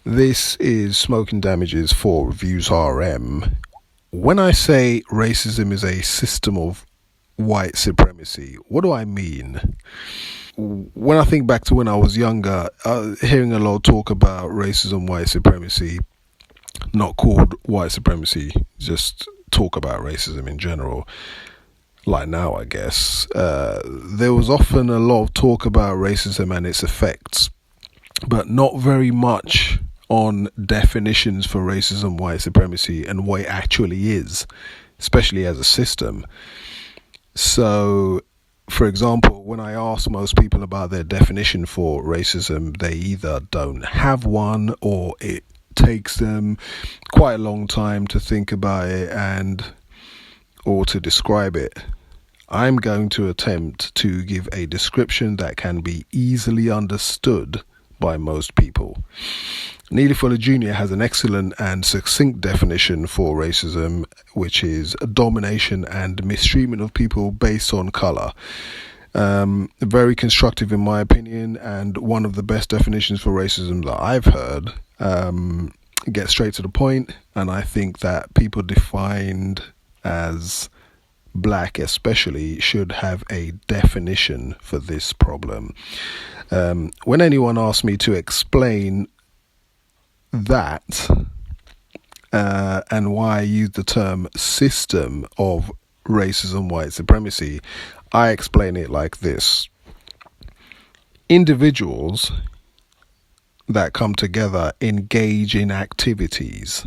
This is Smoking Damages for Reviews RM. When I say racism is a system of white supremacy, what do I mean? When I think back to when I was younger, hearing a lot of talk about racism, white supremacy, not called white supremacy, just talk about racism in general, like now I guess, there was often a lot of talk about racism and its effects, but not very much on definitions for racism, white supremacy, and what it actually is, especially as a system. So, for example, when I ask most people about their definition for racism, they either don't have one or it takes them quite a long time to think about it or to describe it. I'm going to attempt to give a description that can be easily understood by most people. Neely Fuller Jr. has an excellent and succinct definition for racism, which is domination and mistreatment of people based on color. Very constructive in my opinion, and one of the best definitions for racism that I've heard. Get straight to the point, and I think that people defined as black especially should have a definition for this problem. When anyone asks me to explain that and why I use the term system of racism, white supremacy, I explain it like this. Individuals that come together engage in activities.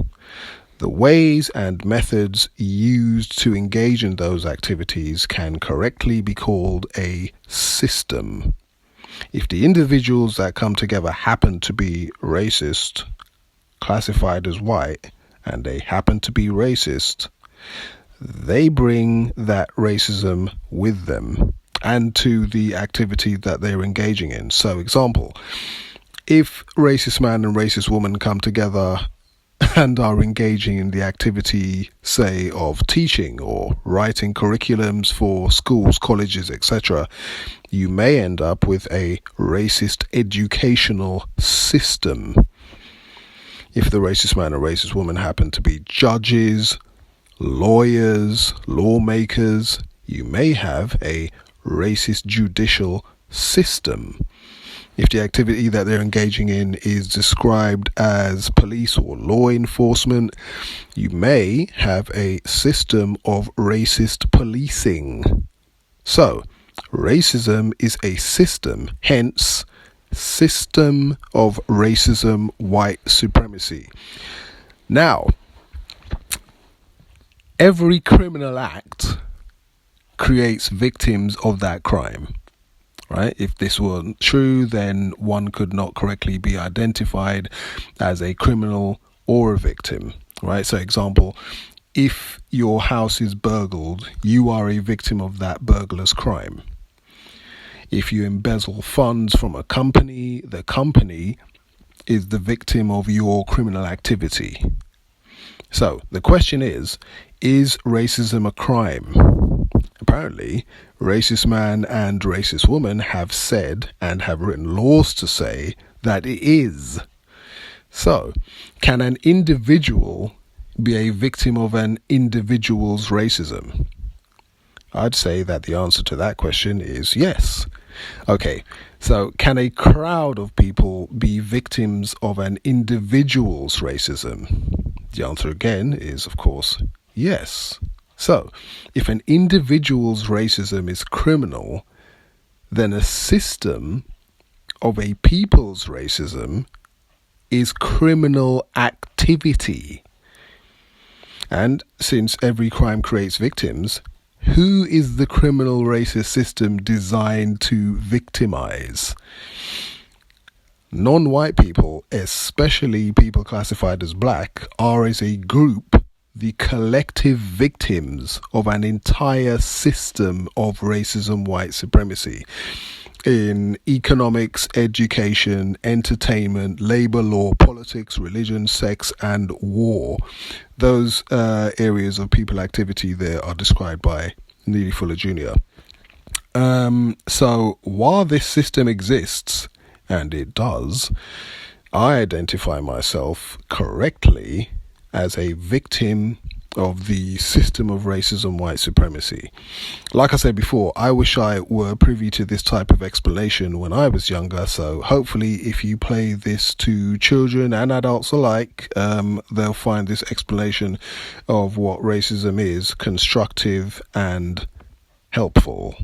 The ways and methods used to engage in those activities can correctly be called a system. If the individuals that come together happen to be racist, classified as white, and they happen to be racist, they bring that racism with them and to the activity that they're engaging in. So, example, if racist man and racist woman come together and are engaging in the activity, say, of teaching or writing curriculums for schools, colleges, etc., you may end up with a racist educational system. If the racist man or racist woman happen to be judges, lawyers, lawmakers, you may have a racist judicial system. If the activity that they're engaging in is described as police or law enforcement, you may have a system of racist policing. So, racism is a system, hence system of racism, white supremacy. Now, every criminal act creates victims of that crime. Right? If this weren't true, then one could not correctly be identified as a criminal or a victim. Right? So, example, if your house is burgled, you are a victim of that burglar's crime. If you embezzle funds from a company, the company is the victim of your criminal activity. So, the question is racism a crime? Apparently, racist man and racist woman have said and have written laws to say that it is. So, can an individual be a victim of an individual's racism? I'd say that the answer to that question is yes. Okay, so can a crowd of people be victims of an individual's racism? The answer again is, of course, yes. So, if an individual's racism is criminal, then a system of a people's racism is criminal activity. And since every crime creates victims, who is the criminal racist system designed to victimize? Non-white people, especially people classified as black, are as a group the collective victims of an entire system of racism, white supremacy in economics, education, entertainment, labor law, politics, religion, sex, and war. Those areas of people activity there are described by Neely Fuller Jr. So while this system exists, and it does, I identify myself correctly as a victim of the system of racism, white supremacy. Like I said before, I wish I were privy to this type of explanation when I was younger. So hopefully, if you play this to children and adults alike, they'll find this explanation of what racism is constructive and helpful.